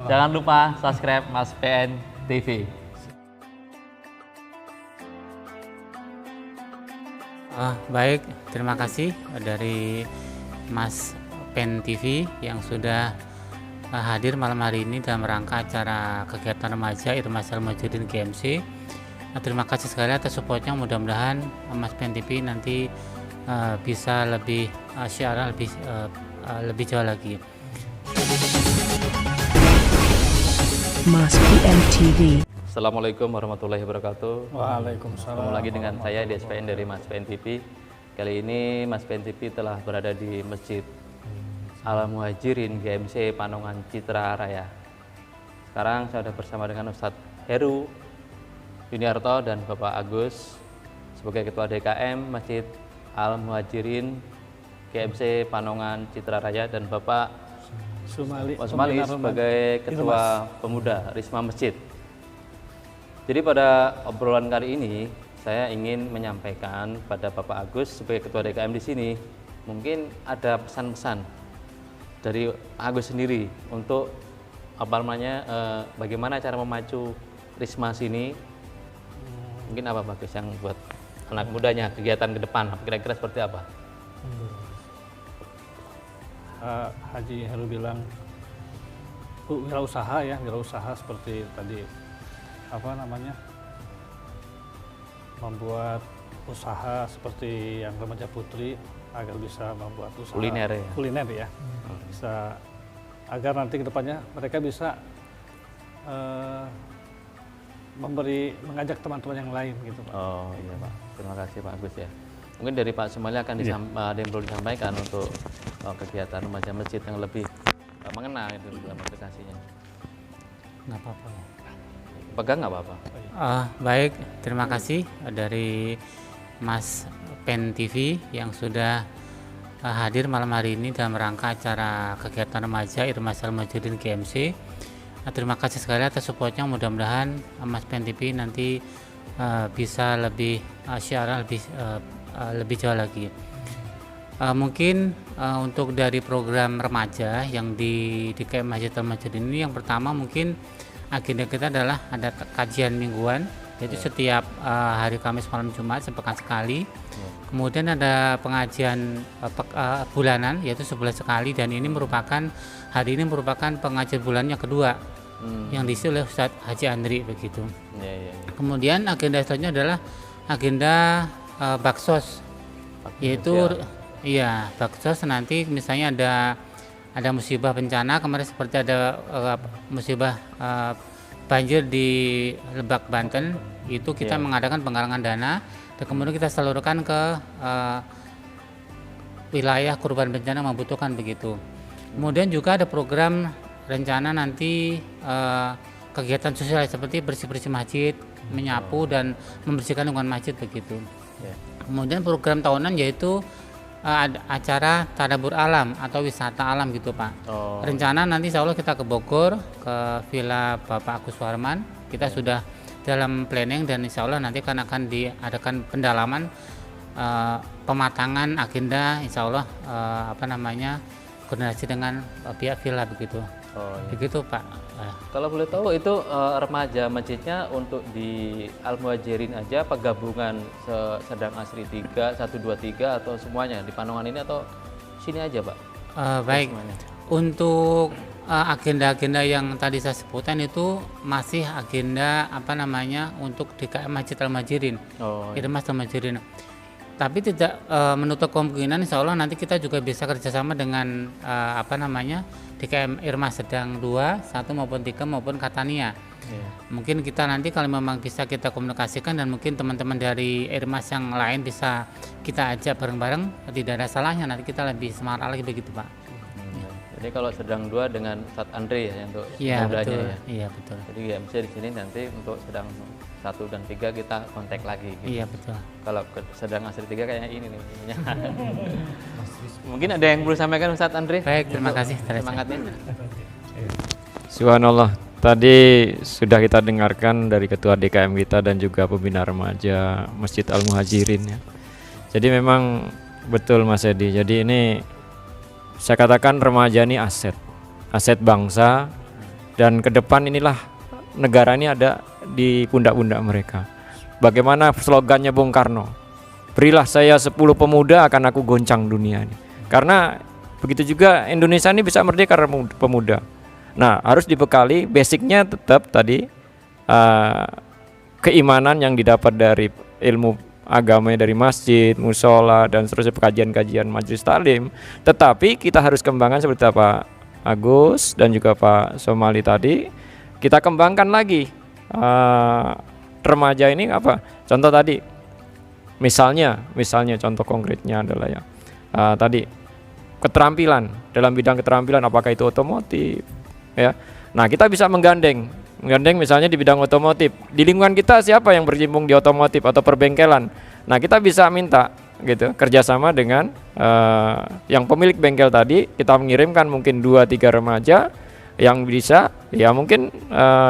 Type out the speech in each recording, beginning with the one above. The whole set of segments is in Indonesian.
Jangan lupa subscribe Mas PN TV. Baik, terima kasih dari Mas PEN TV yang sudah hadir malam hari ini dalam rangka acara kegiatan remaja Irmas Al-Mujahidin GMC. Terima kasih sekali atas supportnya. Mudah-mudahan Mas PEN TV nanti bisa lebih syiar lebih jauh lagi. Mas PN TV. Assalamualaikum warahmatullahi wabarakatuh. Waalaikumsalam. Ketemu lagi dengan saya DSPN dari Mas PN TV. Kali ini Mas PN TV telah berada di Masjid Al-Muhajirin GMC Panongan Citra Raya. Sekarang saya sudah bersama dengan Ustadz Heru Yuniarto dan Bapak Agus sebagai Ketua DKM Masjid Al-Muhajirin GMC Panongan Citra Raya dan Bapak Sumali sebagai Ketua Pemuda Risma Masjid. Jadi pada obrolan kali ini saya ingin menyampaikan pada Bapak Agus sebagai Ketua DKM di sini, mungkin ada pesan-pesan dari Agus sendiri untuk bagaimana cara memacu Risma sini. Mungkin apa Bagus yang buat anak mudanya kegiatan ke depan kira-kira seperti apa? Haji Heru bilang wirausaha seperti tadi membuat usaha seperti yang remaja putri agar bisa membuat usaha kuliner ya. Bisa agar nanti kedepannya mereka bisa mengajak teman-teman yang lain gitu Pak. Oh iya Pak, terima kasih Pak Agus ya. Mungkin dari Pak Sumali akan ada yang perlu disampaikan untuk kegiatan remaja masjid yang lebih mengena itu dalam aplikasinya. Nggak apa-apa. Pegang nggak apa-apa. Baik, terima kasih dari Mas PEN TV yang sudah hadir malam hari ini dalam rangka acara kegiatan remaja Irmas Al-Mujahidin GMC. Terima kasih sekali atas supportnya. Mudah-mudahan Mas PEN TV nanti bisa lebih syiar lebih jauh lagi. Mungkin untuk dari program remaja yang di DKM Masjid Al-Mujahidin ini, yang pertama mungkin agenda kita adalah ada kajian mingguan, yaitu setiap hari Kamis malam Jumat sepekan sekali. Kemudian ada pengajian bulanan, yaitu sebulan sekali, dan ini merupakan pengajian bulannya kedua yang diisi oleh Ustadz Haji Andri begitu. Kemudian agenda selanjutnya adalah agenda baksos, yaitu baksos nanti misalnya ada musibah bencana kemarin seperti ada musibah banjir di Lebak Banten, itu kita mengadakan penggalangan dana dan kemudian kita salurkan ke wilayah korban bencana membutuhkan begitu. Kemudian juga ada program rencana nanti kegiatan sosial seperti bersih-bersih masjid, menyapu dan membersihkan lingkungan masjid begitu. Kemudian program tahunan yaitu acara tadabur alam atau wisata alam gitu Pak. Rencana nanti insya Allah kita ke Bogor, ke Villa Bapak Agus Warman. Kita sudah dalam planning dan insya Allah nanti akan diadakan pendalaman pematangan agenda insya Allah koordinasi dengan pihak villa begitu. Begitu Pak. Kalau boleh tahu itu remaja masjidnya untuk di Al-Muhajirin aja apa gabungan Sedang Asri 3, 1, 2, 3 atau semuanya di Panongan ini atau sini aja Pak? Baik, untuk agenda-agenda yang tadi saya sebutkan itu masih agenda untuk DKM Masjid Al-Muhajirin, Irmas Al-Muhajirin. Tapi tidak menutup kemungkinan insya Allah nanti kita juga bisa kerjasama dengan DKM Irmas Sedang 2, 1 maupun 3 maupun Katania. Mungkin kita nanti kalau memang bisa kita komunikasikan dan mungkin teman-teman dari Irmas yang lain bisa kita ajak bareng-bareng, tidak ada salahnya nanti kita lebih semangat lagi begitu Pak. Jadi kalau Sedang 2 dengan Ustadz Andre ya untuk betul. ya. Iya betul. Jadi GMC di sini nanti untuk Sedang 1 dan 3 kita kontak lagi. Gitu. Iya betul. Kalau Sedang Asri 3 kayaknya ini nih. Mungkin ada yang perlu sampaikan Ustadz Andre? Baik, terima kasih. Semangatnya. Subhanallah. Tadi sudah kita dengarkan dari Ketua DKM kita dan juga pembina remaja Masjid Al-Muhajirin ya. Jadi memang betul Mas Edi. Jadi ini saya katakan remaja ini aset bangsa Dan ke depan inilah negara ini ada di pundak-pundak mereka. Bagaimana slogannya Bung Karno? Berilah saya 10 pemuda akan aku goncang dunia ini. Karena begitu juga Indonesia ini bisa merdeka karena pemuda. Nah, harus dibekali basicnya tetap tadi keimanan yang didapat dari ilmu agamanya dari masjid, musola, dan seterusnya kajian-kajian majelis taklim. Tetapi kita harus kembangkan seperti Pak Agus dan juga Pak Somali tadi, kita kembangkan lagi remaja ini apa? Contoh tadi, misalnya contoh konkretnya adalah ya tadi keterampilan, dalam bidang keterampilan apakah itu otomotif, ya. Nah, kita bisa menggandeng misalnya di bidang otomotif. Di lingkungan kita siapa yang berkecimpung di otomotif atau perbengkelan? Nah, kita bisa minta gitu kerjasama dengan yang pemilik bengkel tadi, kita mengirimkan mungkin 2-3 remaja yang bisa ya mungkin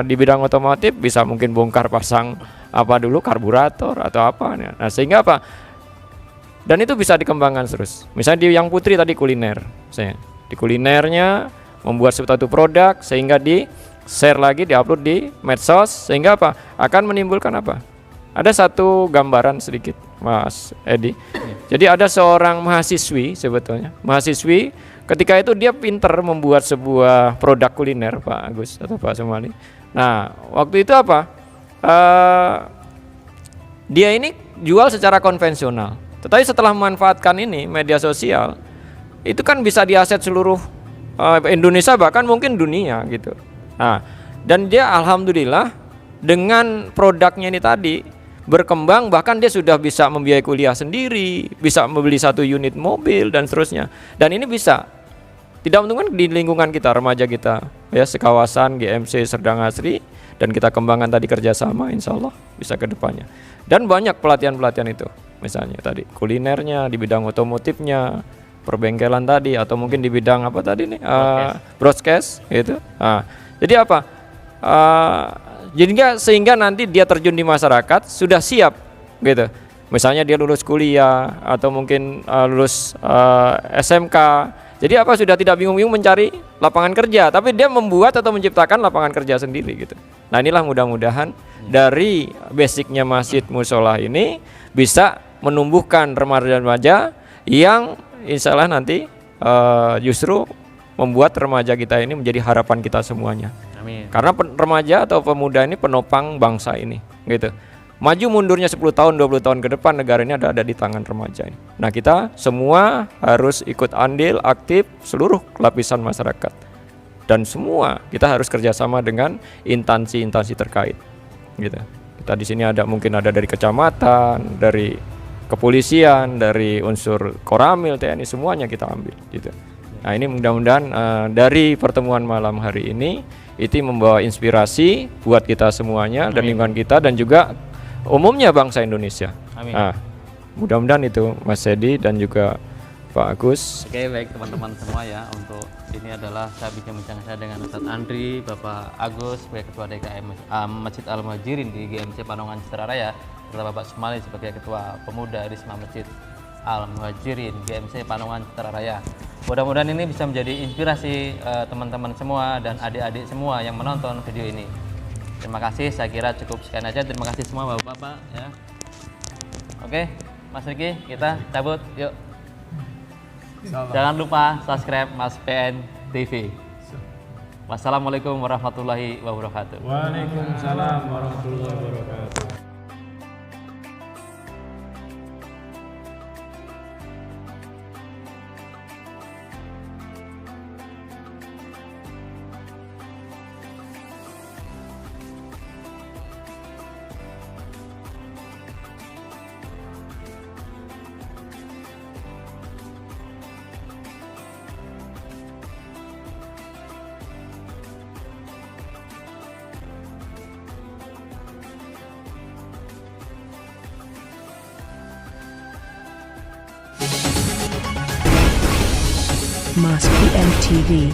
di bidang otomotif bisa mungkin bongkar pasang apa dulu karburator atau apa. Nah, sehingga apa? Dan itu bisa dikembangkan terus. Misalnya di yang Putri tadi kuliner, misalnya di kulinernya membuat suatu produk sehingga di share lagi, diupload di medsos, sehingga apa? Akan menimbulkan apa? Ada satu gambaran sedikit, Mas Edi. Jadi ada seorang mahasiswi sebetulnya, mahasiswi ketika itu dia pinter membuat sebuah produk kuliner, Pak Agus atau Pak Somali. Nah, waktu itu apa? Dia ini jual secara konvensional. Tetapi setelah memanfaatkan ini media sosial, itu kan bisa diakses seluruh Indonesia bahkan mungkin dunia gitu. Nah, dan dia alhamdulillah dengan produknya ini tadi berkembang, bahkan dia sudah bisa membiayai kuliah sendiri, bisa membeli 1 unit mobil dan seterusnya. Dan ini bisa tidak menunggu di lingkungan kita, remaja kita ya, sekawasan GMC Serdang Asri, dan kita kembangkan tadi kerjasama, insya Allah bisa ke depannya. Dan banyak pelatihan-pelatihan itu, misalnya tadi kulinernya, di bidang otomotifnya, perbengkelan tadi, atau mungkin di bidang apa tadi nih, broadcast gitu. Nah, jadi apa? Sehingga nanti dia terjun di masyarakat sudah siap gitu. Misalnya dia lulus kuliah atau mungkin lulus SMK. Jadi apa, sudah tidak bingung-bingung mencari lapangan kerja, tapi dia membuat atau menciptakan lapangan kerja sendiri gitu. Nah, inilah mudah-mudahan dari basicnya masjid musola ini bisa menumbuhkan remaja-remaja yang insya Allah nanti justru membuat remaja kita ini menjadi harapan kita semuanya. Amin. Karena remaja atau pemuda ini penopang bangsa ini, gitu. Maju mundurnya 10 tahun, 20 tahun ke depan negara ini ada di tangan remaja ini. Nah, kita semua harus ikut andil aktif seluruh lapisan masyarakat. Dan semua kita harus kerjasama dengan instansi-instansi terkait, gitu. Kita di sini mungkin ada dari kecamatan, dari kepolisian, dari unsur Koramil, TNI, semuanya kita ambil, gitu. Nah, ini mudah-mudahan dari pertemuan malam hari ini itu membawa inspirasi buat kita semuanya. Amin. Dan lingkungan kita dan juga umumnya bangsa Indonesia. Amin. Nah, mudah-mudahan itu Mas Edi dan juga Pak Agus. Oke, baik teman-teman semua ya, untuk ini adalah saya bincang-bincang saya dengan Ustadz Andri, Bapak Agus sebagai Ketua DKM Masjid Al-Muhajirin di GMC Panongan Citra Raya, serta Bapak Somali sebagai Ketua Pemuda Risma Masjid Al-Muhajirin GMC Panongan Citra Raya. Mudah-mudahan ini bisa menjadi inspirasi teman-teman semua dan adik-adik semua yang menonton video ini. Terima kasih, saya kira cukup sekian aja. Terima kasih semua Bapak-bapak ya. Oke, Mas Riki, kita cabut yuk. Jangan lupa subscribe Mas PN TV. Wassalamualaikum warahmatullahi wabarakatuh. Waalaikumsalam warahmatullahi wabarakatuh. Mas PM TV.